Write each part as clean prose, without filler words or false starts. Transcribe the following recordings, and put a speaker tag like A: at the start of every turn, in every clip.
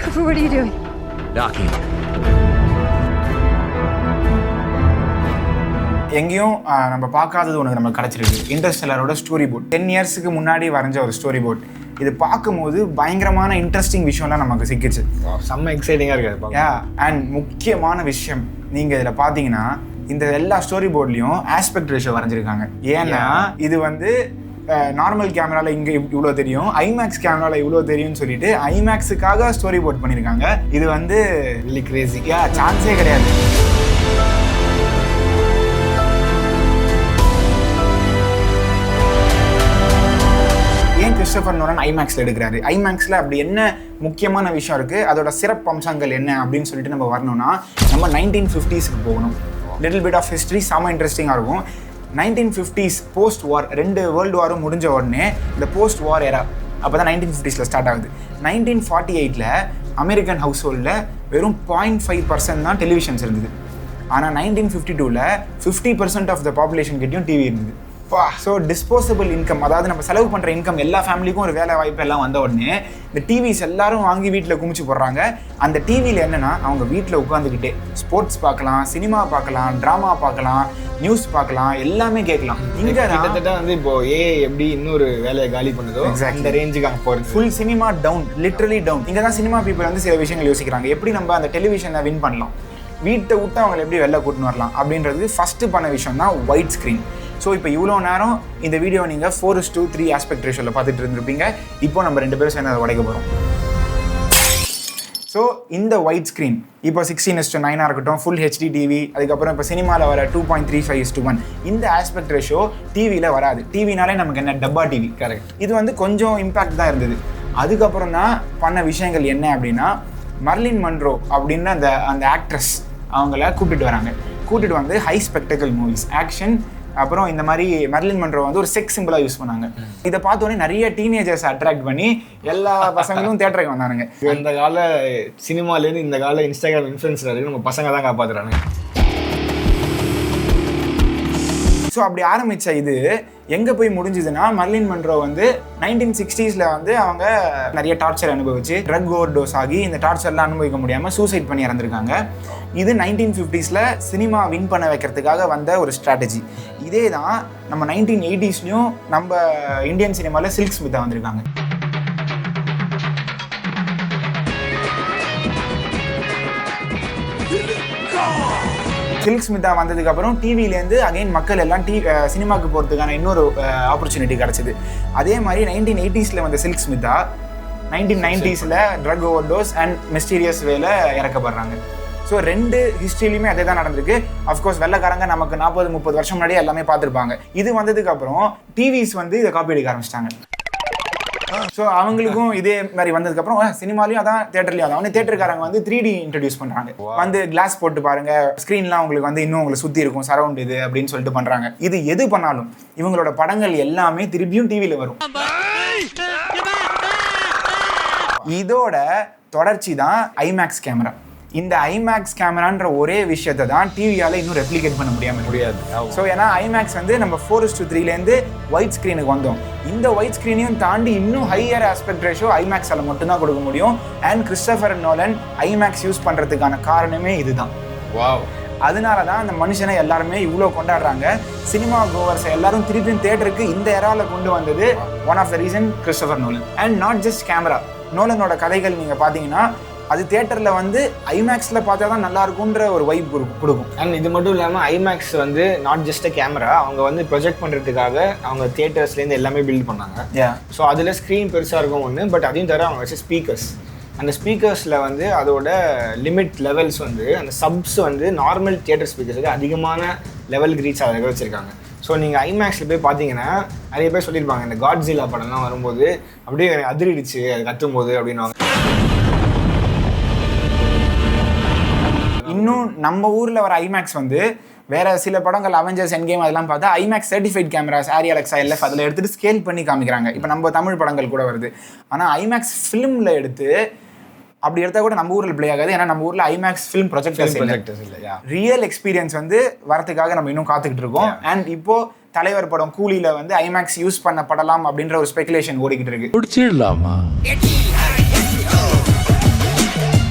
A: Cooper, what are you doing?
B: Docking.
C: எங்கேயும் நம்ம பார்க்காதது ஒன்று நமக்கு கிடச்சிருக்கு. இன்டர்ஸ்டெல்லரோட ஸ்டோரி போர்ட் 10 இயர்ஸுக்கு முன்னாடி வரைஞ்ச ஒரு ஸ்டோரி போர்ட். இது பார்க்கும்போது பயங்கரமான இன்ட்ரெஸ்டிங் விஷயம்லாம் நமக்கு சிக்கிச்சு.
D: செம்ம எக்ஸைட்டிங்காக இருக்காது.
C: அண்ட் முக்கியமான விஷயம் நீங்கள் இதில் பார்த்தீங்கன்னா இந்த எல்லா ஸ்டோரி போர்ட்லேயும் ஆஸ்பெக்ட் ரேஷியோ வரைஞ்சிருக்காங்க. ஏன்னா இது வந்து நார்மல் கேமராவில் இங்கே இவ்வளோ தெரியும், ஐமேக்ஸ் கேமராவில் இவ்வளோ தெரியும்னு சொல்லிட்டு ஐமேக்ஸுக்காக ஸ்டோரி போர்ட் பண்ணியிருக்காங்க. இது வந்து
D: ரியலி கிரேசி.
C: சான்ஸே கிடையாது. ஏன் கிறிஸ்டோபர் நோலன் ஐமேக்ஸில் எடுக்கிறாரு? ஐமேக்ஸில் அப்படி என்ன முக்கியமான விஷயம் இருக்குது, அதோட சிறப்பு அம்சங்கள் என்ன அப்படின்னு சொல்லிட்டு நம்ம வரணும்னா நம்ம 1950s போகணும். லிட்டில் பிட் ஆஃப் ஹிஸ்ட்ரி செம்ம இன்ட்ரெஸ்டிங்காக இருக்கும். 1950s போஸ்ட் வார், 2 வேர்ல்டு வாரும் முடிஞ்ச உடனே இந்த போஸ்ட் வார் எரா அப்போ தான் 1950s ஸ்டார்ட் ஆகுது. 1948 அமெரிக்கன் ஹவுஸ் ஹோல்டில் வெறும் 0.5% தான் டெலிவிஷன்ஸ் இருந்தது. ஆனால் 1952 50% ஆஃப் த பாப்புலேஷன் கிட்டேயும் டிவி இருந்தது. ஸோ டிஸ்போசபிள் இன்கம், அதாவது நம்ம செலவு பண்ணுற இன்கம், எல்லா ஃபேமிலிக்கும் ஒரு வேலை வாய்ப்பு எல்லாம் வந்த உடனே இந்த டிவிஸ் எல்லாரும் வாங்கி வீட்டில் குமிச்சு போடுறாங்க. அந்த டிவியில் என்னென்னா அவங்க வீட்டில் உட்காந்துக்கிட்டே ஸ்போர்ட்ஸ் பார்க்கலாம், சினிமா பார்க்கலாம், ட்ராமா பார்க்கலாம், நியூஸ் பார்க்கலாம், எல்லாமே கேட்கலாம். இங்கே
D: கிட்டத்தட்ட வந்து இப்போ எப்படி இன்னொரு வேலையை காலி பண்ணுதோ இந்த ரேஞ்சுக்கு அங்கே போகிறது.
C: Full cinema down, literally down. இங்கே தான் சினிமா பீப்புள் வந்து சில விஷயங்கள் யோசிக்கிறாங்க. எப்படி நம்ம அந்த டெலிவிஷனை வின் பண்ணலாம், வீட்டை விட்டு அவங்களை எப்படி வெளில கூட்டின்னு வரலாம் அப்படின்றது ஃபஸ்ட்டு பண்ண விஷயம் தான் ஒயிட் ஸ்க்ரீன். ஸோ இப்போ இவ்வளோ நேரம் இந்த வீடியோ நீங்கள் 4:3 ஆஸ்பெக்ட் ரேஷியோவில் பார்த்துட்டு இருந்திருப்பீங்க. இப்போ நம்ம 2 பேரும் சேர்ந்து அதை உடைக்க போகிறோம். ஸோ இந்த ஒயிட் ஸ்க்ரீன் இப்போ 16:9 இருக்கட்டும், ஃபுல் ஹெச்டி டிவி, அதுக்கப்புறம் இப்போ சினிமாவில் வர 2.35:1, இந்த ஆஸ்பெக்ட் ரேஷியோ டிவியில் வராது. டிவினாலே நமக்கு என்ன, டப்பா டிவி.
D: கரெக்ட்.
C: இது வந்து கொஞ்சம் இம்பேக்ட் தான் இருந்தது. அதுக்கப்புறம் தான் பண்ண விஷயங்கள் என்ன அப்படின்னா, மர்லின் மன்ரோ அப்படின்னு அந்த ஆக்ட்ரஸ் அவங்கள கூப்பிட்டு வந்து ஹை ஸ்பெக்டக்கல் மூவிஸ், ஆக்ஷன், அப்புறம் இந்த மாதிரி மர்லின் மன்ரோ வந்து ஒரு செக்ஸ் சிம்பிளாக யூஸ் பண்ணாங்க. இதை பார்த்தோன்னே நிறைய டீனேஜர்ஸ் அட்ராக்ட் பண்ணி எல்லா பசங்களும் தேட்டருக்கு வந்தானுங்க.
D: அந்த கால சினிமாலேருந்து இந்த கால இன்ஸ்டாகிராம் இன்ஃப்ளூயன்சர் வரைக்கும் நம்ம பசங்க தான் காப்பாற்றுறாங்க.
C: ஸோ அப்படி ஆரம்பித்த இது எங்கே போய் முடிஞ்சுதுன்னா, மர்லின் மன்ரோ வந்து 1960s வந்து அவங்க நிறைய டார்ச்சர் அனுபவிச்சு ட்ரக் ஓவர் டோஸ் ஆகி இந்த டார்ச்சர்லாம் அனுபவிக்க முடியாமல் சூசைட் பண்ணி இறந்துருக்காங்க. இது 1950s சினிமா வின் பண்ண வைக்கிறதுக்காக வந்த ஒரு ஸ்ட்ராட்டஜி. இதே தான் நம்ம 1980s நம்ம இந்தியன் சினிமாவில் சில்க் ஸ்மிதா வந்திருக்காங்க. சில்க் ஸ்மிதா வந்ததுக்கப்புறம் டிவிலேருந்து அகைன் மக்கள் எல்லாம் சினிமாவுக்கு போகிறதுக்கான இன்னொரு ஆப்பர்ச்சுனிட்டி கிடச்சிது. அதே மாதிரி 1980s வந்த Silk Smitha 1990s drug overdose and mysterious வேல இறக்கப்படுறாங்க. ஸோ 2 ஹிஸ்ட்ரியிலுமே அதே தான் நடந்திருக்கு. அஃப்கோர்ஸ் வெள்ளைக்காரங்க நமக்கு 40-30 வருஷம் முன்னாடியே எல்லாமே பார்த்துருப்பாங்க. இது வந்ததுக்கப்புறம் டிவிஸ் வந்து இதை காப்பி அடிக்க ஆரம்பிச்சிட்டாங்க. ஸோ அவங்களுக்கும் இதே மாதிரி வந்ததுக்கப்புறம் சினிமாலையும் அதான், தேட்டர்லையும் அதான். தேட்டருக்காரங்க வந்து 3D இன்ட்ரடியூஸ் பண்ணுறாங்க. வந்து கிளாஸ் போட்டு பாருங்க, ஸ்க்ரீன்லாம் உங்களுக்கு வந்து இன்னும் உங்களை சுற்றி இருக்கும், சரௌண்ட் இது அப்படின்னு சொல்லிட்டு பண்ணுறாங்க. இது எது பண்ணாலும் இவங்களோட படங்கள் எல்லாமே திருப்பியும் டிவியில் வரும். இதோட தொடர்ச்சி தான் ஐமேக்ஸ் கேமரா. இந்த ஐமேக்ஸ் கேமரான்ற ஒரே விஷயத்தை தான் டிவியால் இன்னும் ரெப்ளிகேட் பண்ண முடியாது. ஸோ ஏன்னா ஐமேக்ஸ் வந்து நம்ம 4:3 ஒயிட் ஸ்க்ரீனுக்கு வந்தோம். இந்த ஒயிட் ஸ்க்ரீனையும் தாண்டி இன்னும் ஹையர் ஆஸ்பெக்ட் ரேஷியோ ஐமேக்ஸால் மட்டும்தான் கொடுக்க முடியும். And Christopher Nolan IMAX use பண்ணுறதுக்கான காரணமே இதுதான்.
D: வாவ்.
C: அதனால தான் அந்த மனுஷனை எல்லாருமே இவ்வளோ கொண்டாடுறாங்க. சினிமா கோவர்ஸ் எல்லாரும் திருப்பியும் தேட்டருக்கு இந்த எராவில் கொண்டு வந்தது one of the reason Christopher Nolan. And not just camera, நோலனோட கதைகள் நீங்கள் பார்த்தீங்கன்னா அது தியேட்டரில் வந்து ஐமேக்ஸில் பார்த்தா தான் நல்லா இருக்குன்ற ஒரு வைப் கொடுக்கும்.
D: அண்ட் இது மட்டும் இல்லாமல் ஐமேக்ஸ் வந்து நாட் ஜஸ்ட் கேமரா, அவங்க வந்து ப்ரொஜெக்ட் பண்ணுறதுக்காக அவங்க தியேட்டர்ஸ்லேருந்து எல்லாமே பில்ட் பண்ணாங்க. ஸோ அதில் ஸ்க்ரீன் பெருசாக இருக்கும் ஒன்று, பட் அதையும் தவிர அவங்க வச்சு ஸ்பீக்கர்ஸ், அந்த ஸ்பீக்கர்ஸில் வந்து அதோட லிமிட் லெவல்ஸ் வந்து அந்த சப்ஸ் வந்து நார்மல் தியேட்டர் ஸ்பீக்கர்ஸுக்கு அதிகமான லெவலுக்கு ரீச் ஆக வச்சுருக்காங்க. ஸோ நீங்கள் ஐமேக்ஸில் போய் பார்த்தீங்கன்னா நிறைய பேர் சொல்லியிருப்பாங்க, இந்த காட்ஸில்லா படம்லாம் வரும்போது அப்படியே அதிரிடுச்சு அது கத்தும் போது அப்படின்வாங்க.
C: இன்னும் நம்ம ஊரில் வர ஐமேக்ஸ் வந்து வேற சில படங்கள் அவெஞ்சர்ஸ் எண்ட் கேம் அதெல்லாம் பார்த்தா ஐமேக்ஸ் சர்டிஃபைட் கேமராஸ் ஆரி அலெக்ஸா எல்எஃப் அதில் எடுத்துகிட்டு ஸ்கேல் பண்ணி காமிக்கிறாங்க. இப்போ நம்ம தமிழ் படங்கள் கூட வருது. ஆனால் ஐமேக்ஸ் ஃபிலிமில் எடுத்து அப்படி எடுத்தால் கூட நம்ம ஊரில் ப்ளே ஆகாது. ஏன்னா நம்ம ஊரில் ஐமேக்ஸ் ஃபிலிம் ப்ரொஜெக்டர்ஸ் இல்லை. ரியல் எக்ஸ்பீரியன்ஸ் வந்து வரதுக்காக நம்ம இன்னும் காத்துக்கிட்டு இருக்கோம். அண்ட் இப்போது தலைவர் படம் கூலியில் வந்து ஐமேக்ஸ் யூஸ் பண்ணப்படலாம் அப்படின்ற ஒரு ஸ்பெகுலேஷன் ஓடிக்கிட்டு இருக்கு.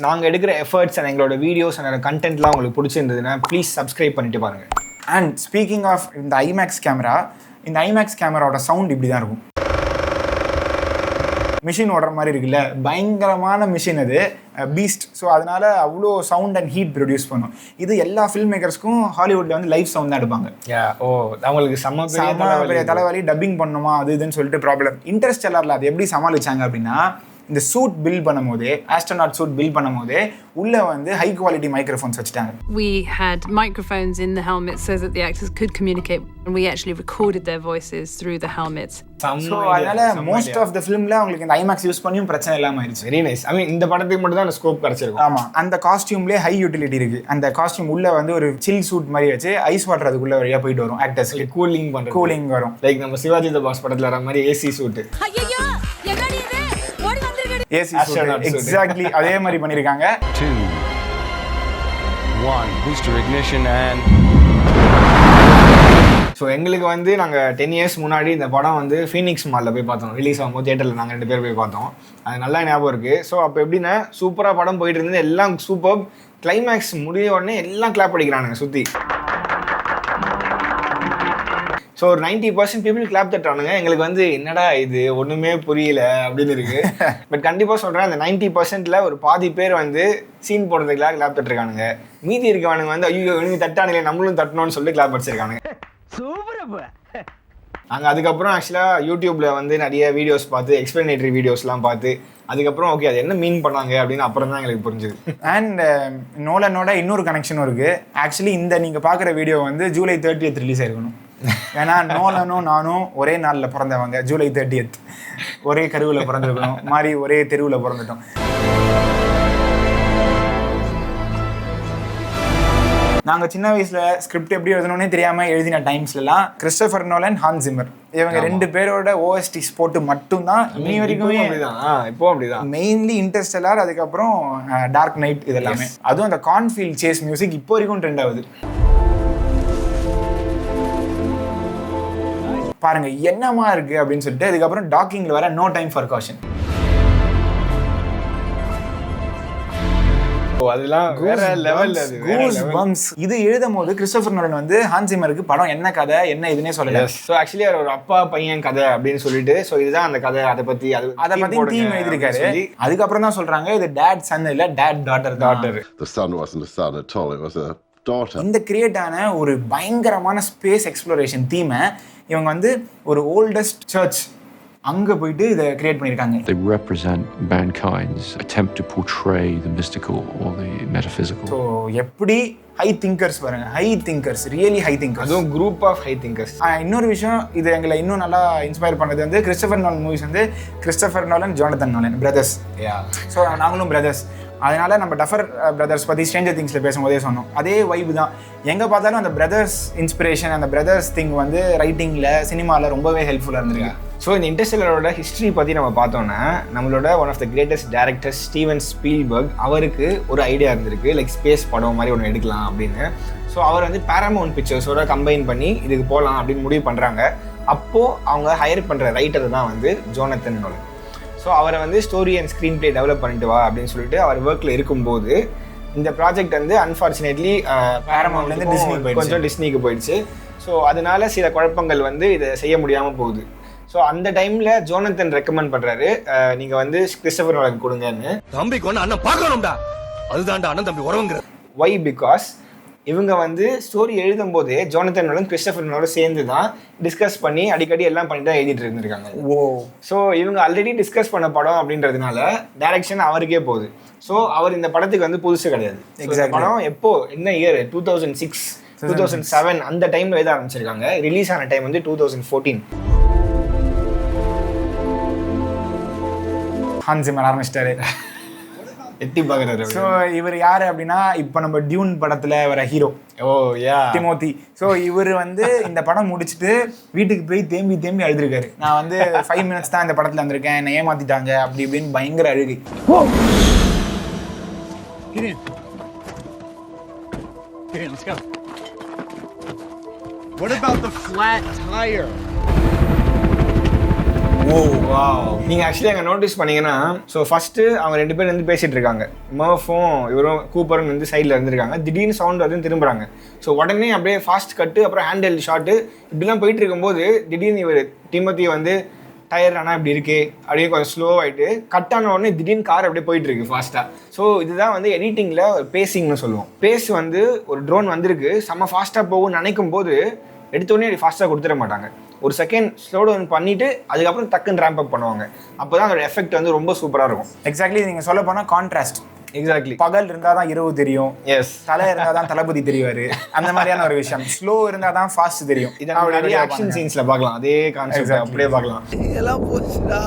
D: நாங்கள் எடுக்கிற எஃபர்ட்ஸ் அண்ட் எங்களோட வீடியோஸ் அண்ட் கண்டென்ட்லாம் உங்களுக்கு பிடிச்சிருந்ததுன்னா ப்ளீஸ் சப்ஸ்கிரைப் பண்ணிட்டு பாருங்கள்.
C: அண்ட் ஸ்பீக்கிங் ஆஃப் இந்த ஐமேக்ஸ் கேமரா, இந்த ஐமேக்ஸ் கேமராவோட சவுண்ட் இப்படி தான் இருக்கும். மிஷின் ஓடுற மாதிரி இருக்குல்ல, பயங்கரமான மிஷின் அது, பீஸ்ட். ஸோ அதனால அவ்வளோ சவுண்ட் அண்ட் ஹீட் ப்ரொடியூஸ் பண்ணும். இது எல்லா ஃபில்ம் மேக்கர்ஸ்க்கும் ஹாலிவுட்டில் வந்து லைவ் சவுண்ட் தான் எடுப்பாங்க.
D: அவங்களுக்கு
C: பெரிய தலைவலி, டப்பிங் பண்ணணுமா அது இதுன்னு சொல்லிட்டு ப்ராப்ளம். இன்டர்ஸ்டெல்லரில் அது எப்படி சமாளிச்சாங்க அப்படின்னா, இந்த சூட் பில்ட் பண்ணும் போதே, ஆஸ்ட்ரோநாட் சூட் பில்ட் பண்ணும் போதே உள்ள வந்து ஹை குவாலிட்டி மைக்ரோஃபோன்ஸ் வச்சுட்டாங்க.
A: We had microphones in the helmets so that the actors could communicate, and we actually recorded their voices through the helmets.
C: So அதனால மோஸ்ட் ஆஃப் த ஃபிலிம்ல உங்களுக்கு இந்த IMAX use பண்ணியும் பிரச்சனை இல்லாம ஆயிடுச்சு.
D: Very nice. ஐ மீன் இந்த படத்துக்கு மட்டும் தான் அந்த ஸ்கோப் கிடைச்சிருக்கும்.
C: ஆமா, அந்த காஸ்டியூம்லயே ஹை யூட்டிலிட்டி இருக்கு. அந்த காஸ்டியூம் உள்ள வந்து ஒரு சில் சூட் மாதிரி வச்சு ஐஸ் வாட்டர் அதுக்குள்ள வழியா போயிட்டு வரும். ஆக்டர்ஸ்க்கு கூலிங் வரும்.
D: லைக் நம்ம சிவாஜி த பாஸ் படத்துல வர மாதிரி ஏசி சூட்.
A: ஐயோ என்னடி இது, ஓடி வந்திருக்கடி.
C: ஏசி சூட் எக்ஸாக்ட்லி அதே மாதிரி பண்ணிருக்காங்க.
B: 2 1 booster ignition and
D: ஸோ எங்களுக்கு வந்து நாங்கள் 10 years முன்னாடி இந்த படம் வந்து ஃபீனிக்ஸ் மாலில் போய் பார்த்தோம். ரிலீஸ் ஆகும்போது தியேட்டரில் நாங்கள் 2 பேர் போய் பார்த்தோம். அது நல்லா ஞாபகம் இருக்குது. ஸோ அப்போ எப்படின்னா சூப்பராக படம் போயிட்டு இருந்தது, எல்லாம் சூப்பர். கிளைமேக்ஸ் முடிய உடனே எல்லாம் கிளாப் அடிக்கிறானுங்க சுற்றி. ஸோ ஒரு 90% பீப்புள் கிளாப் தட்டுறானுங்க. எங்களுக்கு வந்து என்னடா இது ஒன்றுமே புரியல அப்படின்னு இருக்கு. பட் கண்டிப்பாக சொல்கிறேன், அந்த 90%ல் ஒரு பாதி பேர் வந்து சீன் போடுறதுக்குலாம் கிளாப் தட்டுருக்கானுங்க. மீதி இருக்கவனுங்க வந்து ஐயோ இவங்க தட்டானுங்களே நம்மளும் தட்டணும்னு சொல்லிட்டு கிளாப் அடிச்சிருக்கானுங்க. நாங்கள் அதுக்கப்புறம் ஆக்சுவலாக யூடியூப்ல வந்து நிறைய வீடியோஸ் பார்த்து, எக்ஸ்பிளனேட்டரி வீடியோஸ்லாம் பார்த்து, அதுக்கப்புறம் ஓகே அது என்ன மீன் பண்ணாங்க அப்படின்னு அப்புறம் தான் எங்களுக்கு புரிஞ்சுது.
C: அண்ட் நோலனோட இன்னொரு கனெக்ஷனும் இருக்கு. ஆக்சுவலி இந்த நீங்கள் பார்க்குற வீடியோ வந்து ஜூலை 30th ரிலீஸ் ஆயிருக்கணும். ஏன்னா நோலனும் நானும் ஒரே நாளில் பிறந்தவங்க. ஜூலை 30th ஒரே கருவில் பிறந்திருக்கணும் மாதிரி ஒரே தெருவில் பிறந்துட்டோம். நாங்கள் சின்ன வயசுல ஸ்கிரிப்ட் எப்படி எழுதணும்னே தெரியாமல் எழுதின டைம்ஸ்லாம் கிறிஸ்டோபர் நோலன், ஹான்ஸ் ஜிம்மர் இவங்க 2 பேரோட OSTs போட்டு மட்டும்தான் இன்னி வரைக்குமே
D: இப்போ அப்படிதான்.
C: மெயின்லி இன்டர்ஸ்டெல்லார், அதுக்கப்புறம் டார்க் நைட், இதெல்லாமே. அதுவும் அந்த கார்ன்ஃபீல்ட் சேஸ் மியூசிக் இப்போ வரைக்கும் ட்ரெண்ட் ஆகுது. பாருங்க என்னமா இருக்கு அப்படின்னு சொல்லிட்டு. அதுக்கப்புறம் டாக்கிங்ல வர நோ டைம் ஃபார் காஷன்.
D: அதெல்லாம் வேற லெவல்ல அது.
C: Goose bumps. இது எழுதும் போது கிறிஸ்டோபர் நோலன் வந்து ஹான்ஸ் ஜிம்மருக்கு படம் என்ன கதை என்ன இதுனே சொல்லல.
D: ஸோ ஆக்சுவலி அவர் ஒரு அப்பா பையன் கதை அப்படின்னு சொல்லிட்டு, ஸோ இதுதான் அந்த கதை, அதை பத்தி
C: தீம் எழுதிருக்காரு. அதுக்கப்புறம் தான் சொல்றாங்க இது டேட் சன் இல்ல date daughter.
E: The son wasn't a son at all, it was a daughter.
C: இந்த கிரியேட் ஆன ஒரு பயங்கரமான ஸ்பேஸ் எக்ஸ்ப்ளோரேஷன் தீமை இவங்க வந்து ஒரு ஓல்டஸ்ட் சர்ச் அங்க போயிட்டு இதை கிரியேட் பண்ணிருக்காங்க.
F: They represent mankind's attempt to portray the mystical or the metaphysical.
C: So எப்படி ஹை திங்கர்ஸ் பாருங்க, high thinkers, really high thinkers,
D: அதுவும் குரூப் ஆஃப் ஹை திங்கர்ஸ்.
C: இன்னொரு விஷயம், இது எங்களை இன்னும் நல்லா இன்ஸ்பயர் பண்ணது வந்து கிறிஸ்டோபர் நோலன் மூவிஸ் வந்து Christopher Nolan, Jonathan Nolan brothers. So நாங்களும் பிரதர்ஸ். அதனால நம்ம டஃபர் பிரதர்ஸ் பற்றி ஸ்ட்ரேஞ்சர் திங்ஸ்ல பேசும்போதே சொன்னோம். அதே வைப்பு தான் எங்கே பார்த்தாலும் அந்த பிரதர்ஸ் இன்ஸ்பிரேஷன், அந்த பிரதர்ஸ் திங் வந்து ரைட்டிங்கில், சினிமாவில் ரொம்பவே ஹெல்ப்ஃபுல்லாக இருந்திருக்கு.
D: ஸோ இந்த இன்டர்ஸ்டெல்லரோட ஹிஸ்ட்ரி பற்றி நம்ம பார்த்தோன்னா, நம்மளோட one of the greatest directors Steven Spielberg, அவருக்கு ஒரு ஐடியா இருந்திருக்கு, லைக் ஸ்பேஸ் படம் மாதிரி ஒன்று எடுக்கலாம் அப்படின்னு. ஸோ அவர் வந்து பேரமவுண்ட் பிக்சர்ஸோட கம்பைன் பண்ணி இதுக்கு போகலாம் அப்படின்னு முடிவு பண்ணுறாங்க. அப்போது அவங்க ஹையர் பண்ணுற ரைட்டர் தான் வந்து ஜோனதன் நோலன். ஸோ அவரை வந்து story and screen play develop பண்ணிட்டு வா அப்படின்னு சொல்லிட்டு அவர் ஒர்க்கில் இருக்கும்போது இந்த ப்ராஜெக்ட் வந்து அன்ஃபார்ச்சுனேட்லி பேரமவுண்ட்லேருந்து கொஞ்சம் டிஸ்னிக்கு போயிடுச்சு. ஸோ அதனால சில குழப்பங்கள் வந்து இதை செய்ய முடியாமல் போகுது. ஸோ அந்த டைமில் ஜோனதன் ரெக்கமெண்ட் பண்ணுறாரு, நீங்கள் வந்து கிறிஸ்டோபர் நோலன் கொடுங்கன்னு.
G: தம்பிக்கு ஒன்று அண்ணன் பார்க்கணும்டா, அதுதான்டா அண்ணன் தம்பி உறவுங்கிற.
D: ஒய் பிகாஸ் இவங்க வந்து ஸ்டோரி எழுதும் போதே ஜோனதன் நோலன் கிறிஸ்டோபர் நோலன் சேர்ந்து தான் டிஸ்கஸ் பண்ணி அடிக்கடி எல்லாம் பண்ணி தான் எழுதிட்டு இருந்திருக்காங்க. ஸோ இவங்க ஆல்ரெடி டிஸ்கஸ் பண்ண படம் அப்படின்றதுனால டைரக்ஷன் அவருக்கே போகுது. ஸோ அவர் இந்த படத்துக்கு வந்து புதுசு கிடையாது. படம் எப்போ என்ன இயர் 2006 2007 அந்த டைம்ல எழுத ஆரம்பிச்சிருக்காங்க. ரிலீஸ் ஆன டைம் வந்து 2014.
C: ஹான்ஸ் ஜிம்மர் ஆரம்பிச்சிட்டாரு,
D: எட்டி பார்க்குறாரு.
C: ஸோ இவர் யாரு அப்படின்னா, இப்போ நம்ம டியூன் படத்துல வர ஹீரோ டிமோத்தி. ஸோ இவர் வந்து இந்த படம் முடிச்சுட்டு வீட்டுக்கு போய் தேம்பி அழுதுருக்காரு. நான் வந்து 5 minutes தான் இந்த படத்துல வந்திருக்கேன், என்னை ஏமாத்திட்டாங்க அப்படி இப்படின்னு பயங்கர அழுகை.
G: Let's go. What about the flat tire?
D: O wow. நீங்கள் ஆக்சுவலி அங்கே நோட்டீஸ் பண்ணீங்கன்னா, ஸோ ஃபஸ்ட்டு அவங்க 2 பேர் வந்து பேசிகிட்டு இருக்காங்க. மர்ஃபும் இவரும் கூப்பரும் வந்து சைடில் இருந்திருக்காங்க. திடீர்னு சவுண்ட் வந்து திரும்புகிறாங்க. ஸோ உடனே அப்படியே ஃபாஸ்ட் கட்டு, அப்புறம் ஹேண்டில் ஷாட்டு இப்படிலாம் போயிட்டு இருக்கும்போது திடீர்னு இவர் டிமோத்தி வந்து டயர் ஆனால் இப்படி இருக்கே அப்படியே கொஞ்சம் ஸ்லோ ஆகிட்டு கட் ஆன உடனே திடீர்னு கார் அப்படியே போயிட்டு இருக்கு ஃபாஸ்ட்டாக. ஸோ இதுதான் வந்து எடிட்டிங்கில் ஒரு பேசிங்னு சொல்லுவோம். பேஸ் வந்து ஒரு ட்ரோன் வந்திருக்கு செம்ம ஃபாஸ்ட்டாக போகும்னு நினைக்கும் போது எடுத்தோடனே அப்படி ஃபாஸ்ட்டாக கொடுத்துட மாட்டாங்க. ஒரு செகண்ட் ஸ்லோ டவுன் பண்ணிவிட்டு அதுக்கப்புறம் டக்குன்னு ரேம்ப் அப் பண்ணுவாங்க. அப்போ தான் அதோட எஃபெக்ட் வந்து ரொம்ப சூப்பராக இருக்கும்.
C: எக்ஸாக்ட்லி நீங்கள் சொல்ல போனால் கான்ட்ராஸ்ட்.
D: எக்ஸாக்ட்லி.
C: பகல் இருந்தால் தான் இரவு தெரியும்,
D: எஸ்.
C: தலை இருந்தால் தான் தளபதி தெரிவார், அந்த மாதிரியான ஒரு விஷயம். ஸ்லோ இருந்தால் தான் ஃபாஸ்ட் தெரியும்.
D: இதை நிறைய ஆக்ஷன் சீன்ஸில் பார்க்கலாம். அதே கான்செப்ட் அப்படியே பார்க்கலாம்.
G: இதெல்லாம் போச்சுடா.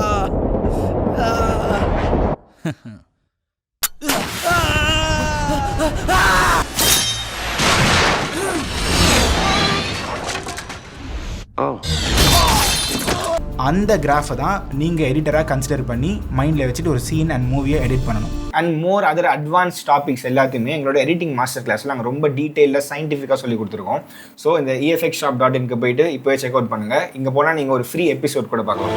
C: அந்த கிராஃபை தான் நீங்கள் எடிட்டராக கன்சிடர் பண்ணி மைண்டில் வச்சுட்டு ஒரு சீன் அண்ட் மூவியை எடிட் பண்ணணும்.
D: And more other advance topics எல்லாத்தையுமே எங்களோட எடிட்டிங் மாஸ்டர் கிளாஸில் நாங்கள் ரொம்ப டீட்டெயிலாக சயின்டிஃபிக்காக சொல்லி கொடுத்துருக்கோம். ஸோ இந்த efxshop.in போயிட்டு இப்போவே செக் அவுட் பண்ணுங்கள். இங்கே போனால் நீங்கள் ஒரு ஃப்ரீ எபிசோட் கூட பார்க்கலாம்.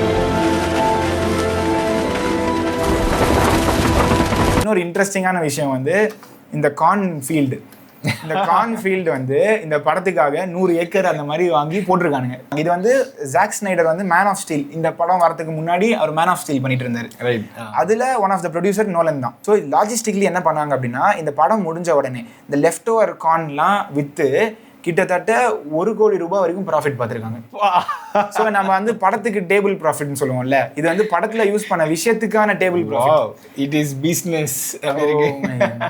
C: இன்னொரு இன்ட்ரெஸ்டிங்கான விஷயம் வந்து இந்த கார்ன்ஃபீல்டு. இந்த கார்ன்ஃபீல்டு வந்து இந்த படத்துக்காக 100 ஏக்கர் அந்த மாதிரி வாங்கி போட்டிருக்கானுங்க. இது வந்து ஜாக் ஸ்னைடர் வந்து மேன் ஆஃப் ஸ்டீல், இந்த படம் வரதுக்கு முன்னாடி அவர் மேன் ஆஃப் ஸ்டீல் பண்ணிட்டு இருந்தாரு.
D: ரைட்.
C: அதில் one of the producer Nolan தான். ஸோ லாஜிஸ்டிக்லி என்ன பண்ணாங்க அப்படின்னா, இந்த படம் முடிஞ்ச உடனே இந்த லெஃப்ட் ஓவர் கார்ன்லாம் விற்று கிட்டத்தட்ட 1 கோடி ரூபாய் வரைக்கும் ப்ராஃபிட் பார்த்துருக்காங்க. ஸோ நம்ம வந்து படத்துக்கு டேபிள் ப்ராஃபிட்னு சொல்லுவோம்ல, இது வந்து படத்தில் யூஸ் பண்ண விஷயத்துக்கான table profit.
D: It is business.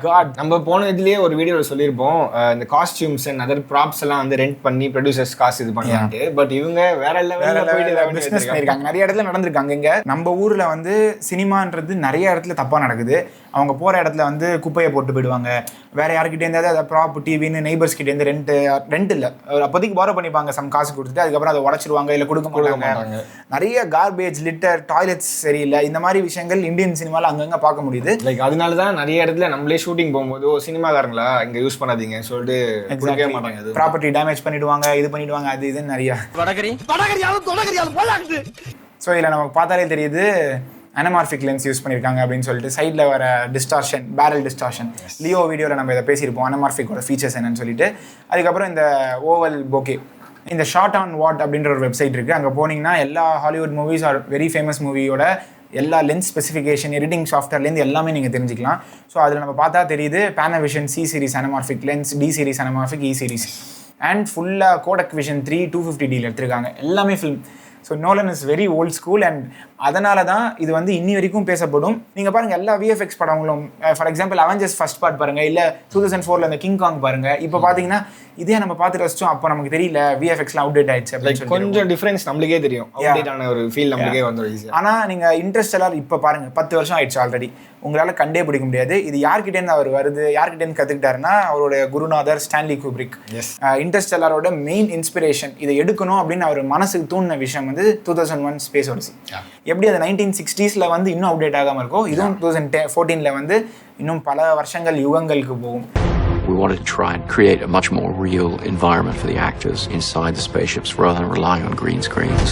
D: God. நம்ம போன இதுலேயே ஒரு வீடியோவில் சொல்லியிருப்போம், இந்த காஸ்டியூம்ஸ் அண்ட் அதர் ப்ராப்ஸ் எல்லாம் வந்து ரெண்ட் பண்ணி ப்ரொடியூசர்ஸ் காசு இது பண்ணிட்டு. பட் இவங்க வேற லெவலில்
C: பிஸ்னஸ் பண்ணியிருக்காங்க. நிறைய இடத்துல நடந்திருக்காங்க. இங்கே நம்ம ஊரில் வந்து சினிமான்றது நிறைய இடத்துல தப்பாக நடக்குது. அவங்க போகிற இடத்துல வந்து குப்பையை போட்டு போயிடுவாங்க. வேறு யாருக்கிட்டேருந்து அதை ப்ராப் டிவின்னு நெய்பர்ஸ் கிட்டேருந்து ரெண்ட் இல்லை, அப்போதைக்கு பாரோ பண்ணிப்பாங்க சம் காசு கொடுத்துட்டு, அதுக்கப்புறம் அதை உடச்சிருவாங்க இல்லை கொடுக்க மாட்டாங்க. நிறைய கார்பேஜ், லிட்டர், டாய்லெட்ஸ் சரியில்லை, இந்த மாதிரி விஷயங்கள் இந்தியன் சினிமாவில் அங்கங்கே பார்க்க முடியுது.
D: லைக் அதனால தான் நிறைய இடத்துல நம்மளே ஷூட்டிங் போகும்போது சினிமாக்காரங்களா இங்கே யூஸ் பண்ணாதீங்க சொல்லிட்டு கொடுக்கவே மாட்டாங்க.
C: ப்ராப்பர்ட்டி டேமேஜ் பண்ணிடுவாங்க, இது பண்ணிடுவாங்க, அது இதுன்னு நிறைய. ஸோ இதில் நமக்கு பார்த்தாலே தெரியுது அனமார்பிக் லென்ஸ் யூஸ் பண்ணியிருக்காங்க அப்படின்னு சொல்லிட்டு. சைடில் வர டிஸ்டார்ஷன், பேரல் டிஸ்டார்ஷன், லியோ வீடியோவில் நம்ம இதை பேசியிருப்போம், அனமார்பிக்கோட ஃபீச்சர்ஸ் என்னன்னு சொல்லிட்டு. அதுக்கப்புறம் இந்த ஓவல் போகே, இந்த ஷார்ட் ஆன் வாட் அப்படின்ற ஒரு வெப்சைட் இருக்குது. அங்கே போனீங்கன்னா எல்லா Hollywood movies are very famous மூவியோட எல்லா லென்ஸ் ஸ்பெசிஃபிகேஷன், எடிட்டிங் சாஃப்ட்வேர்லேருந்து எல்லாமே நீங்கள் தெரிஞ்சுக்கலாம். ஸோ அதில் நம்ம பார்த்தா தெரியுது Panavision C series anamorphic lens, D series anamorphic, E series and ஃபுல்லாக Kodak Vision 3 250Dயில் எடுத்திருக்காங்க. எல்லாமே film. So Nolan is very old school and அதனால தான் இது வந்து இன்னி வரைக்கும் பேசப்படும். நீங்கள் பாருங்கள் எல்லா VFX படங்களும், for example Avengers first part பாருங்கள், இல்லை 2004 அந்த கிங் காங் பாருங்கள். இப்போ பார்த்தீங்கன்னா இதே நம்ம பார்த்து ரசிச்சோம், அப்போ நமக்கு தெரியல VFXலாம் அவுடேட் ஆயிடுச்சு அப்படின்னு சொல்லி
D: கொஞ்சம் டிஃப்ரென்ஸ் நம்மளுக்கே தெரியும். அவுடேட் ஆன ஒரு ஃபீல் நம்மளுக்கே வந்துடும்.
C: ஆனால் நீங்கள் இன்ட்ரெஸ்டெல்லாம் இப்போ பாருங்கள் 10 வருஷம் ஆயிடுச்சு ஆல்ரெடி, உங்களால் கண்டே பிடிக்க முடியாது. இது யார்கிட்டேருந்து அவர் வருது, யார்கிட்டேருந்து கற்றுக்கிட்டாருன்னா அவருடைய குருநாதர் ஸ்டான்லி குப்ரிக். இன்டர்ஸ்டெல்லாரோட மெயின் இன்ஸ்பிரேஷன், இதை எடுக்கணும் அப்படின்னு அவர் மனசுக்கு தூண்டின விஷயம் வந்து 2001 ஸ்பேஸ் ஒடிசி. எப்படி அது 1960s வந்து இன்னும் அப்டேட் ஆகாமல் இருக்கும், இதுவும் 2014 வந்து இன்னும் பல வருஷங்கள் யுகங்களுக்கு போகும்.
F: We wanted to try and create a much more real environment for the actors inside the spaceships rather than relying on green screens.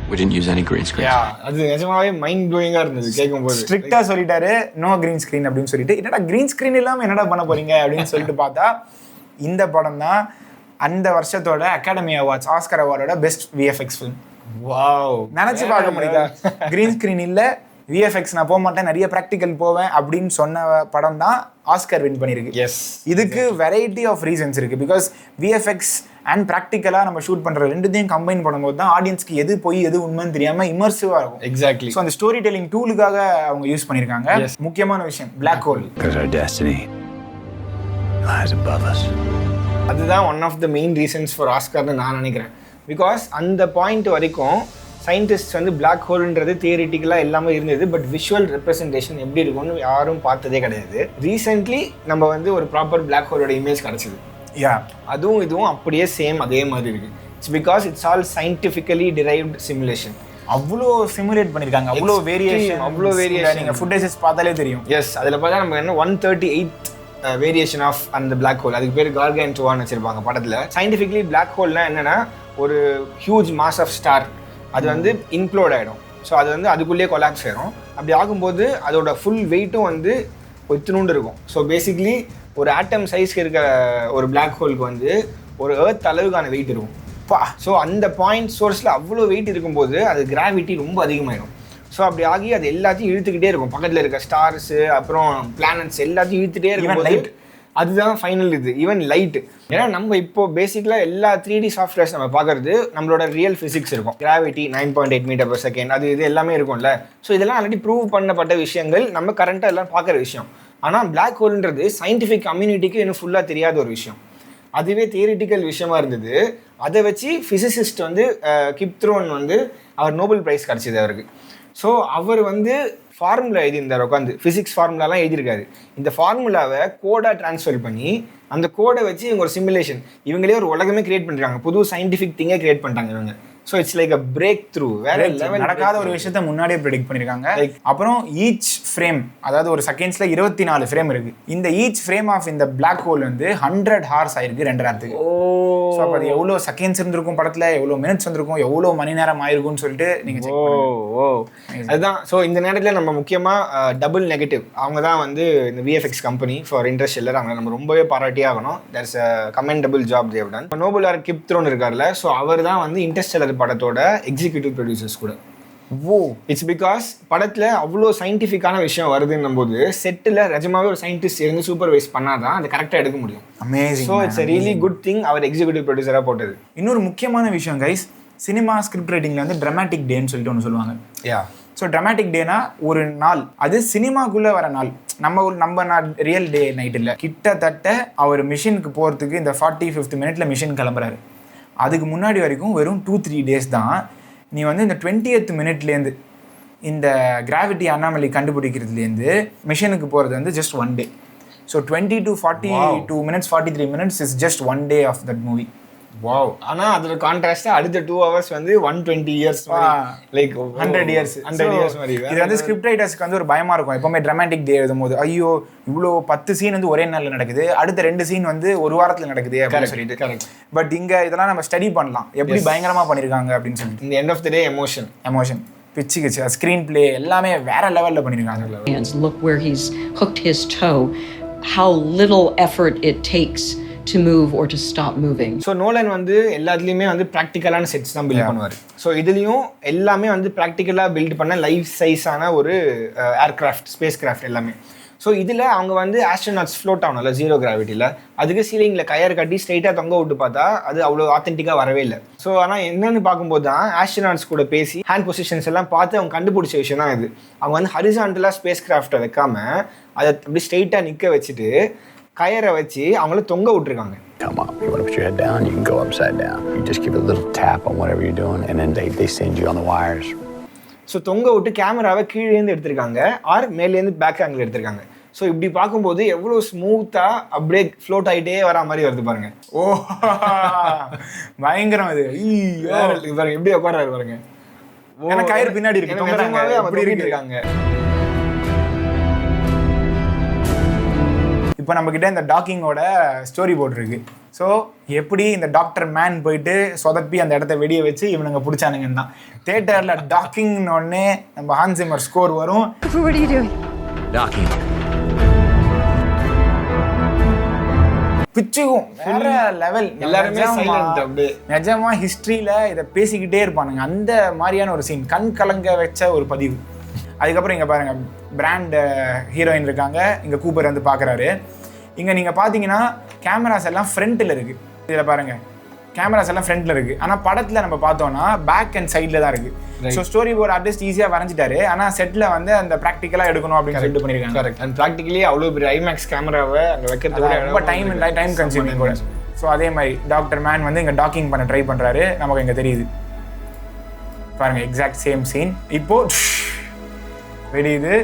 F: We didn't use any green screens.
D: அது நிஜமாவே மைண்ட் ப்ளோயிங்கா இருந்தது கேட்கும்போது.
C: ஸ்ட்ரிக்ட்டா சொல்லிட்டாரு நோ கிரீன் ஸ்கிரீன் அப்படின்னு சொல்லிட்டு. என்னடா green screen இல்லாம என்னடா பண்ண போறீங்க அப்படின்னு சொல்லிட்டு பார்த்தா இந்த படம் தான் அந்த வருஷத்தோட அகாடமி அவார்ட்ஸ், ஆஸ்கர் அவார்டோட பெஸ்ட் VFX ஃபிலிம்.
D: வாவ்,
C: நினைச்சு பார்க்க முடியுதா? கிரீன் ஸ்கிரீன் இல்ல, VFX நான் போக மாட்டேன், நிறைய ப்ராக்டிக்கல் போவேன் அப்படின்னு சொன்ன படம் தான் ஆஸ்கர் வின் பண்ணியிருக்கு.
D: எஸ்,
C: இதுக்கு வெரைட்டி ஆஃப் ரீசன்ஸ் இருக்குது. பிகாஸ் VFX அண்ட் ப்ராக்டிக்கலாக நம்ம ஷூட் பண்ணுற ரெண்டுத்தையும் கம்பைன் பண்ணும்போது தான் ஆடியன்ஸ்க்கு எது போய் எது உண்மைன்னு தெரியாமல் இமர்சிவாக இருக்கும்.
D: எக்ஸாக்ட்லி.
C: ஸோ அந்த ஸ்டோரி டெல்லிங் டூலுக்காக அவங்க யூஸ் பண்ணியிருக்காங்க. முக்கியமான விஷயம் பிளாக் ஹோல்.
D: அதுதான் one of the main reasons for ஆஸ்கர்னு நான் நினைக்கிறேன். பிகாஸ் அந்த பாயிண்ட் வரைக்கும் சயின்டிஸ்ட் வந்து பிளாக் ஹோல்ன்றது தியரிட்டிக்கலாக எல்லாமே இருந்தது, பட் விஷுவல் ரெப்ரஸன்டேஷன் எப்படி இருக்கும்னு யாரும் பார்த்ததே கிடையாது. ரீசெண்ட்லி நம்ம வந்து ஒரு ப்ராப்பர் பிளாக் ஹோலோட இமேஜ் கிடச்சிது. அதுவும் இதுவும் அப்படியே சேம் அதே மாதிரி இருக்குது. It's because it's all scientifically derived simulation.
C: அவ்வளோ சிமுலேட் பண்ணியிருக்காங்க, அவ்வளோ வேரியேஷன். நீங்கள் ஃபுட்டேஜஸ் பார்த்தாலே தெரியும்.
D: எஸ், அதில் பார்த்தா நம்ம என்ன 138 வேரியேஷன் ஆஃப் அந்த பிளாக் ஹோல், அதுக்கு பேர் கார்கான்டுவான்னு வச்சிருப்பாங்க படத்தில். சயின்டிஃபிக்லி பிளாக் ஹோல்னா என்னன்னா ஒரு ஹியூஜ் மாஸ் ஆஃப் ஸ்டார், அது வந்து இன்க்ளோட் ஆகிடும். ஸோ அது வந்து அதுக்குள்ளேயே கொலாப்ஸ் ஆயிரும். அப்படி ஆகும்போது அதோட ஃபுல் வெயிட்டும் வந்து இத்தினூண்டு இருக்கும். ஸோ பேசிக்லி ஒரு ஆட்டம் சைஸ்க்கு இருக்கிற ஒரு பிளாக் ஹோலுக்கு வந்து ஒரு எர்த் அளவுக்கான வெயிட் இருக்கும். ஸோ அந்த பாயிண்ட் சோர்ஸில் அவ்வளோ வெயிட் இருக்கும்போது அது கிராவிட்டி ரொம்ப அதிகமாகிடும். ஸோ அப்படி ஆகி அது எல்லாத்தையும் இழுத்துக்கிட்டே இருக்கும். பக்கத்தில் இருக்க ஸ்டார்ஸு அப்புறம் பிளானட்ஸ் எல்லாத்தையும் இழுத்துகிட்டே இருக்கும். அதுதான் ஃபைனல் இது. Even light. ஏன்னா நம்ம இப்போ பேசிக்கலாக எல்லா 3D சாஃப்ட்வேர்ஸ் நம்ம பார்க்குறது நம்மளோட ரியல் ஃபிசிக்ஸ் இருக்கும். கிராவிட்டி 9.8 மீட்டர்/செகண்ட் அது இது எல்லாமே இருக்கும்ல. ஸோ இதெல்லாம் ஆல்ரெடி ப்ரூவ் பண்ணப்பட்ட விஷயங்கள், நம்ம கரண்ட்டாக எல்லாம் பார்க்குற விஷயம். ஆனால் பிளாக் ஹோல்ன்றது சயின்டிஃபிக் கம்யூனிட்டிக்கு இன்னும் ஃபுல்லாக தெரியாத ஒரு விஷயம். அதுவே தியரிட்டிக்கல் விஷயமா இருந்தது. அதை வச்சு ஃபிசிசிஸ்ட் வந்து கிப் த்ரோன் வந்து அவர் நோபல் ப்ரைஸ் கிடச்சிது அவருக்கு. ஸோ அவர் வந்து ஃபார்முலா எழுதியிருந்தார், உட்காந்து ஃபிசிக்ஸ் ஃபார்முலாலாம் எழுதியிருக்காரு. இந்த ஃபார்முலாவை கோடாக ட்ரான்ஸ்ஃபர் பண்ணி அந்த கோடை வச்சு இவங்க ஒரு சிமுலேஷன், இவங்களே ஒரு உலகமே கிரியேட் பண்ணுறாங்க, புது சயின்டிஃபிக் திங்கை கிரியேட் பண்ணிட்டாங்க இவங்க. So it's like a break through. வேற லெவல்
C: நடக்காத ஒரு விஷயத்த முன்னாடியே ப்ரெடிக்ட் பண்ணியிருக்காங்க. அப்புறம் ஈச் ஃப்ரேம், அதாவது ஒரு செகண்ட்ஸில் 24 ஃப்ரேம் இருக்கு. இந்த ஈச் ஃப்ரேம் ஆஃப் இந்த பிளாக் ஹோல் வந்து 100 ஹார்ஸ் ஆயிருக்கு 2 நேரத்துக்கு. ஸோ அப்போ அது எவ்வளோ செகண்ட்ஸ் இருந்திருக்கும் படத்தில், எவ்வளோ மினிட்ஸ் வந்திருக்கும், எவ்வளோ மணி நேரம் ஆயிருக்கும்னு சொல்லிட்டு நீங்கள்
D: அதுதான். ஸோ இந்த நேரத்தில் நம்ம முக்கியமாக டபுள் நெகட்டிவ் அவங்க தான் வந்து இந்த விஎஃப்எக்ஸ் கம்பெனி ஃபார் இன்டர்ஸ்டெல்லர், அவங்க நம்ம ரொம்பவே பாராட்டியே ஆகணும். There is a commendable job they've done. Nobel ஆர் கிப் த்ரோன் இருக்கார்ல, ஸோ அவர் தான் வந்து இன்டர்ஸ்டெல்லர் படத்தோட எக்ஸிக்யூட்டிவ் ப்ரொடியூசர்ஸ் கூட. இட்ஸ் பிகாஸ் படத்தில் அவ்வளோ சயின்டிஃபிக்கான விஷயம் வருதுன்னும் போது செட்டில் நிஜமாவே ஒரு சயின்டிஸ்ட் இருந்து சூப்பர்வைஸ் பண்ணாதான் அதை கரெக்டாக எடுக்க முடியும்.
C: Amazing.
D: So it's a really good thing அவர் எக்ஸிக்யூட்டிவ் ப்ரொடியூசராக போட்டது.
C: இன்னொரு முக்கியமான விஷயம் கைஸ், சினிமா ஸ்கிரிப்ட் ரைட்டிங்கில் வந்து ட்ராமாட்டிக் டேன்னு சொல்லிட்டு ஒன்று சொல்லுவாங்க. ஸோ ட்ராமாட்டிக் டேனா ஒரு நாள், அது சினிமாக்குள்ளே வர நாள். நம்ம ரியல் டே நைட் இல்லை. கிட்டத்தட்ட அவர் மிஷினுக்கு போகிறதுக்கு இந்த 45 மினிட்ல மிஷின் கிளம்புறாரு. அதுக்கு முன்னாடி வரைக்கும் வெறும் 2-3 டேஸ் தான். நீ வந்து இந்த 20th மினிட்லேருந்து இந்த கிராவிட்டி அனாமலி கண்டுபிடிக்கிறதுலேருந்து மிஷனுக்கு போகிறது வந்து just 1 day. So 20 to 42 minutes 43 minutes is just 1 day of that movie.
D: Wow. ஆனால் அதோட கான்ட்ராஸ்டாக அடுத்த 2 hours வந்து 120 years, லைக் 100 years மாதிரி.
C: இது வந்து ஸ்கிரிப்ட் ரைட்டர்ஸ்க்கு வந்து ஒரு பயமாக இருக்கும் எப்போவுமே ட்ராமாட்டிக் டே எழுதும் போது. ஐயோ இவ்வளோ 10 சீன் வந்து ஒரே நாளில் நடக்குது, அடுத்த 2 சீன் வந்து ஒரு வாரத்தில் நடக்குது அப்படின்னு சொல்லிட்டு. கரெக்ட். பட் இங்கே இதெல்லாம் நம்ம ஸ்டடி பண்ணலாம் எப்படி பயங்கரமாக பண்ணியிருக்காங்க அப்படின்னு சொல்லிட்டு.
D: இந்த end of the day emotion
C: பிச்சுக்கிச்சு. ஸ்க்ரீன் பிளே எல்லாமே வேற லெவலில் பண்ணியிருக்காங்க.
H: Look where he's hooked his toe, how little effort it takes to move or to stop moving.
D: So Nolan வந்து எல்லாத்துலேயுமே வந்து ப்ராக்டிக்கலான செட்ஸ் தான் பில்ட் பண்ணுவார். ஸோ இதுலேயும் எல்லாமே வந்து ப்ராக்டிக்கலாக பில்ட் பண்ண லைஃப் சைஸான ஒரு ஏர்க்ராஃப்ட், ஸ்பேஸ் கிராஃப்ட் எல்லாமே. ஸோ இதில் அவங்க வந்து ஆஸ்ட்ரோநாட்ஸ் ஃப்ளோட் ஆகணும்ல ஜீரோ கிராவிட்டியில், அதுக்கு சீலிங்கில் கயர் கட்டி ஸ்ட்ரைட்டாக தொங்க விட்டு பார்த்தா அது அவ்வளோ ஆத்தென்டிக்காக வரவே இல்லை. ஸோ ஆனால் என்னென்னு பார்க்கும்போது தான் ஆஸ்ட்ரோநாட்ஸ் கூட பேசி ஹேண்ட் பொசிஷன்ஸ் எல்லாம் பார்த்து அவங்க கண்டுபிடிச்ச விஷயம் தான் இது. அவங்க வந்து ஹரிசாண்டலாக ஸ்பேஸ் கிராஃப்டை வைக்காம அதை அப்படி ஸ்ட்ரைட்டாக நிற்க வச்சுட்டு கயரை வச்சு அவங்கள தொங்க விட்டுருக்காங்க.
I: Come up, you want to put your head down, you can go upside down. You just give it a little tap on whatever you're doing and then they send you on the wires.
D: So தொங்க விட்டு கேமராவை கீழேருந்து எடுத்திருக்காங்க R மேலேருந்து back angle எடுத்திருக்காங்க. So இப்படி பார்க்கும்போது எவ்வளோ ஸ்மூத்தாக அப்படியே ஃப்ளோட் ஆகிட்டே வரா மாதிரி வருது பாருங்க.
C: ஓ பயங்கரம் அது.
D: பாருங்க எப்படி உட்காராரு பாருங்க.
C: ஏன்னா கயிறு பின்னாடி இருக்கு, அப்படி இருக்காங்க. இப்போ நம்மக்கிட்ட இந்த டாக்கிங்கோட ஸ்டோரி போர்ட் இருக்கு. ஸோ எப்படி இந்த டாக்டர் மேன் போயிட்டு சொதப்பி அந்த இடத்த வெடிய வச்சு இவனுங்க பிடிச்சானுங்கன்னு தான். தியேட்டரில் டாக்கிங்னு ஒன்று நம்ம ஹான்ஸ் சிம்மர் ஸ்கோர் வரும். பிச்சுக்கும் வேற லெவல்.
D: எல்லாருமே சைலண்ட். அப்படியே
C: நிஜமா ஹிஸ்ட்ரியில் இதை பேசிக்கிட்டே இருப்பானுங்க. அந்த மாதிரியான ஒரு சீன், கண் கலங்க வச்ச ஒரு பதிவு. அதுக்கப்புறம் இங்கே பாருங்கள், பிராண்ட் ஹீரோயின் இருக்காங்க, இங்கே கூப்பர் வந்து பார்க்குறாரு. இங்கே நீங்கள் பார்த்தீங்கன்னா கேமராஸ் எல்லாம் ஃப்ரண்ட்டில் இருக்குது. இதில் பாருங்கள் கேமராஸ் எல்லாம் ஃப்ரண்ட்டில் இருக்குது. ஆனால் படத்தில் நம்ம பார்த்தோன்னா பேக் அண்ட் சைடில் தான் இருக்குது. ஸோ ஸ்டோரி போர்ட் ஆர்டிஸ்ட் ஈஸியாக வரைஞ்சிட்டாரு. ஆனால் செட்டில் வந்து அந்த ப்ராக்டிக்கலாக எடுக்கணும் அப்படின்னு சொல்லிட்டு பண்ணியிருக்காங்க.
D: கரெக்ட். அண்ட் ப்ராக்டிக்கலி அவ்வளோ பெரிய ஐமேக்ஸ் கேமராவை அங்கே வைக்கிறதுக்கு
C: ரொம்ப டைம் கன்சியூமிங் கூட. ஸோ அதே மாதிரி டாக்டர் மேன் வந்து இங்கே டாக்கிங் பண்ண ட்ரை பண்ணுறாரு. நமக்கு இங்கே தெரியுது பாருங்கள், எக்ஸாக்ட் சேம் சீன். இப்போது வெடியுது.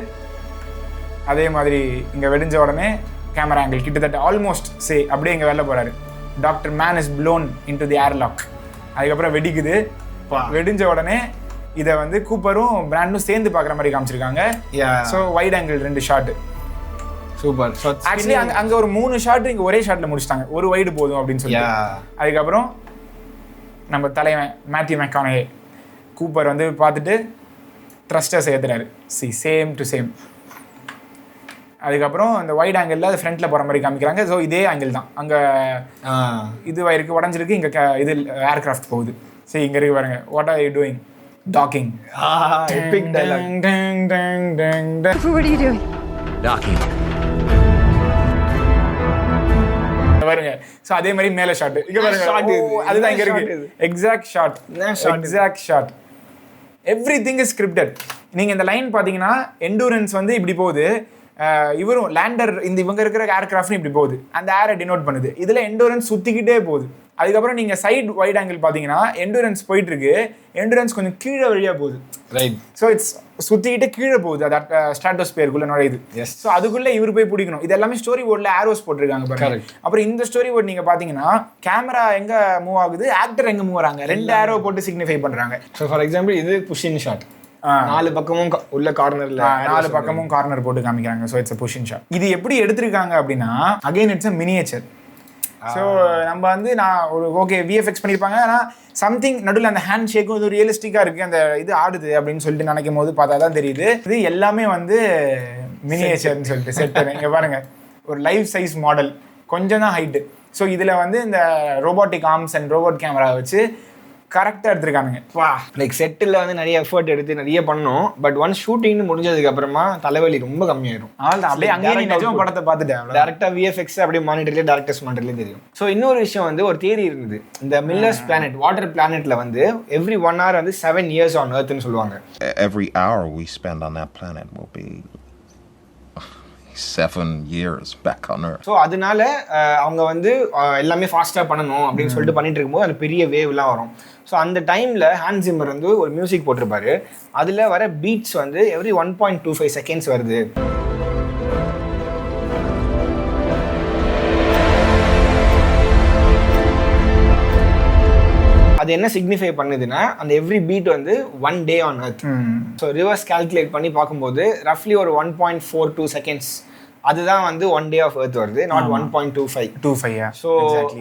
C: அதே மாதிரி இங்கே வெடிஞ்ச உடனே கேமரா ஆங்கிள் கிட்டத்தட்ட ஆல்மோஸ்ட் அப்படியே இங்கே வெளில போகிறாரு. Doctor man is blown into the airlock. அதுக்கப்புறம் வெடிக்குது. வெடிஞ்ச உடனே இதை வந்து கூப்பரும் பிராண்டும் சேர்ந்து பார்க்குற மாதிரி காமிச்சிருக்காங்க. So wide angle 2 shot.
D: Super.
C: Actually அங்கே ஒரு 3 ஷாட்டு இங்கே ஒரே ஷாட்டில் முடிச்சிட்டாங்க. ஒரு வைடு போதும் அப்படின்னு சொல்லி. அதுக்கப்புறம் நம்ம தலைவன் மேத்யூ மெக்கானகே கூப்பர் வந்து பார்த்துட்டு த்ரஸ்டர்ஸ் ஏற்றுறாரு. Same to same. அதுக்கப்புறம் அந்த வைட் ஆங்கிளில் அது ஃப்ரண்ட்டில் போகிற மாதிரி காமிக்கிறாங்க. ஸோ இதே ஆங்கிள் தான் அங்கே இதுவாயிருக்கு, உடஞ்சிருக்கு. இங்கே இது ஏர்க்ராஃப்ட் போகுது. சரி, இங்கே இருக்கு பாருங்க. What are you doing? Talking.
D: Epic dialogue.
A: What are you doing?
G: Talking.
C: பாருங்க. ஸோ அதே மாதிரி மேலே ஷாட் இங்கே பாருங்க. அதுதான் இங்கே இருக்கு. Exact shot. Exact shot. Everything is scripted. நீங்கள் இந்த லைன் பார்த்தீங்கன்னா எண்டூரன்ஸ் வந்து இப்படி போகுது, இவரும் லேண்டர் இந்த இவங்க இருக்கிற ஏர்கிராஃப்ட்னு இப்படி போகுது, அந்த ஏரை டினோட் பண்ணுது. இதில் எண்டூரன்ஸ் சுற்றிக்கிட்டே போகுது. அதுக்கப்புறம் நீங்கள் சைட் வைட் ஆங்கிள் பார்த்தீங்கன்னா எண்டூரன்ஸ் போயிட்டு இருக்கு, எண்டூரன்ஸ் கொஞ்சம் கீழே வழியாக போகுது.
D: ரைட்.
C: ஸோ இட்ஸ் சுற்றிக்கிட்டே கீழே போகுது, அது ஸ்ட்ராட்டோஸ்பியருக்குள்ளே நுழையுது.
D: எஸ்.
C: ஸோ அதுக்குள்ளே இவர் போய் பிடிக்கணும். இது எல்லாமே ஸ்டோரி போர்டில் ஆரோஸ் போட்டிருக்காங்க பாருங்க. அப்புறம் இந்த ஸ்டோரி போர்டு நீங்கள் பார்த்தீங்கன்னா கேமரா எங்கே மூவ் ஆகுது, ஆக்டர் எங்கே மூவ் ஆகிறாங்க, 2 ஆரோ போட்டு சிக்னிஃபை பண்ணுறாங்க.
D: ஸோ ஃபார் எக்ஸாம்பிள் இது புஷின் ஷாட். 4 பக்கமும் உள்ள கார்னர்ல
C: 4 பக்கமும் கார்னர் போட்டு காமிக்கிறாங்க. So it's pushing shot. இது எப்படி எடுத்திருக்காங்க அப்படின்னா again it's a miniature. So நம்ம வந்து நான் ஒரு ஓகே விஎஃப்எக்ஸ் பண்ணியிருப்பாங்க, ஆனால் சம்திங் நடுவில் அந்த ஹேண்ட் ஷேக்கும் இது ரியலிஸ்டிக்காக இருக்குது, அந்த இது ஆடுது அப்படின்னு சொல்லிட்டு நினைக்கும் போது பார்த்தா தான் தெரியுது இது எல்லாமே வந்து மினியேச்சர்னு சொல்லிட்டு செட். இங்கே பாருங்க, ஒரு லைஃப் சைஸ் மாடல், கொஞ்சம் தான் ஹைட்டு. ஸோ இதில் வந்து இந்த robotic arms and robot camera வச்சு கரெக்டாக எடுத்துருக்கானுங்க.
D: வா, லைக் செட்டில் வந்து நிறைய எஃபர்ட் எடுத்து நிறைய பண்ணோம். பட் ஒன்ஸ் ஷூட்டிங்னு முடிஞ்சதுக்கு அப்புறமா தலைவலி ரொம்ப கம்மியாயிரும்.
C: அவ்வளோ அப்படியே அங்கேயே நிஜம் படத்தை பார்த்துட்டேன்.
D: டேரக்டாக விஎஃப்எக்ஸ் அப்படியே மானிட்டர்லேயே டேரக்டர்ஸ் மானிட்டர்லேயே தெரியும். ஸோ இன்னொரு விஷயம் வந்து ஒரு தியரி இருந்தது, இந்த மில்லர்ஸ் பிளானட் வாட்டர் பிளானெட்டில் வந்து எவ்ரி 1 hour வந்து 7 years on Earthன்னு சொல்லுவாங்க.
J: Every hour we spend on that planet will be 7 years back on Earth.
D: So அதனால அவங்க வந்து எல்லாமே ஃபாஸ்ட்டாக பண்ணணும் அப்படின்னு சொல்லிட்டு பண்ணிட்டு இருக்கும்போது அந்த பெரிய வேவ்லாம் வரும். ஸோ அந்த டைமில் ஹான்ஸ் ஜிம்மர் வந்து ஒரு மியூசிக் போட்டிருப்பாரு. அதில் வர பீட்ஸ் வந்து எவ்ரி 1.25 seconds வருது. அது என்ன சிக்னிஃபை பண்ணுதுன்னா அந்த எவ்ரி பீட் வந்து 1 day on Earth. So reverse calculate பண்ணி பார்க்கும்போது ரஃப்லி ஒரு 1.42 seconds அதுதான் வந்து 1 day of Earth வருது, நாட் 1.25. ஸோ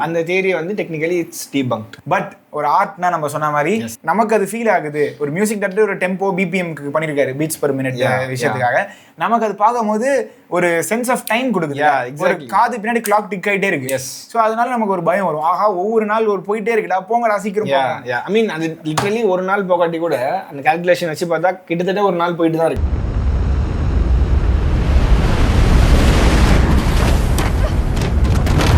D: அந்த தியரி வந்து டெக்னிக்கலி இட்ஸ் டீபங்க்ட்.
C: பட் ஒரு ஆர்ட்னா நம்ம சொன்ன மாதிரி நமக்கு அது ஃபீல் ஆகுது. ஒரு மியூசிக் டேரக்டர் ஒரு டெம்போ பிபிஎம்க்கு பண்ணியிருக்காரு, பீட்ஸ் பெர் மினிட் விஷயத்துக்காக. நமக்கு அது பார்க்கும்போது ஒரு சென்ஸ் ஆஃப் டைம் கொடுக்குது. ஒரு காது பின்னாடி கிளாக் டிக் ஆகிட்டே இருக்கு. ஸோ அதனால நமக்கு ஒரு பயம் வரும், ஆஹா ஒவ்வொரு நாள் ஒரு போயிட்டே இருக்குடா, போங்கடா சீக்கிரம்.
D: ஐ மீன் அது லிட்டரலி ஒரு நாள் போகாட்டி கூட அந்த கால்குலேஷன் வச்சு பார்த்தா கிட்டத்தட்ட ஒரு நாள் போயிட்டு தான் இருக்கு.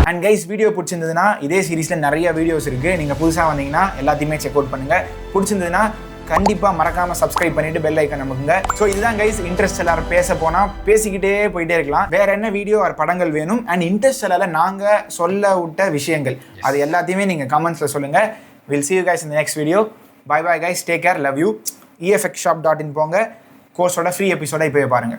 C: அண்ட் கைஸ், வீடியோ பிடிச்சிருந்ததுன்னா இதே சீரீஸில் நிறைய வீடியோஸ் இருக்குது. நீங்கள் புதுசாக வந்தீங்கன்னா எல்லாத்தையுமே செக் அவுட் பண்ணுங்கள். பிடிச்சிருந்ததுன்னா கண்டிப்பாக மறக்காமல் சப்ஸ்கிரைப் பண்ணிவிட்டு பெல் ஐக்கன் நமக்குங்க. ஸோ இதுதான் கைஸ் இன்டர்ஸ்டெல்லர். பேச போனால் பேசிக்கிட்டே போயிட்டே இருக்கலாம். வேறு என்ன வீடியோ ஆர் படங்கள் வேணும் அண்ட் இன்டர்ஸ்டெல்லரில் நாங்கள் சொல்ல விட்ட விஷயங்கள் அது எல்லாத்தையுமே நீங்கள் கமெண்ட்ஸில் சொல்லுங்கள். Will see you guys in the next video. Bye bye guys, take care, love you. efxshop.in போங்க, கோர்ஸோட ஃப்ரீ எபிசோட இப்போவே பாருங்கள்.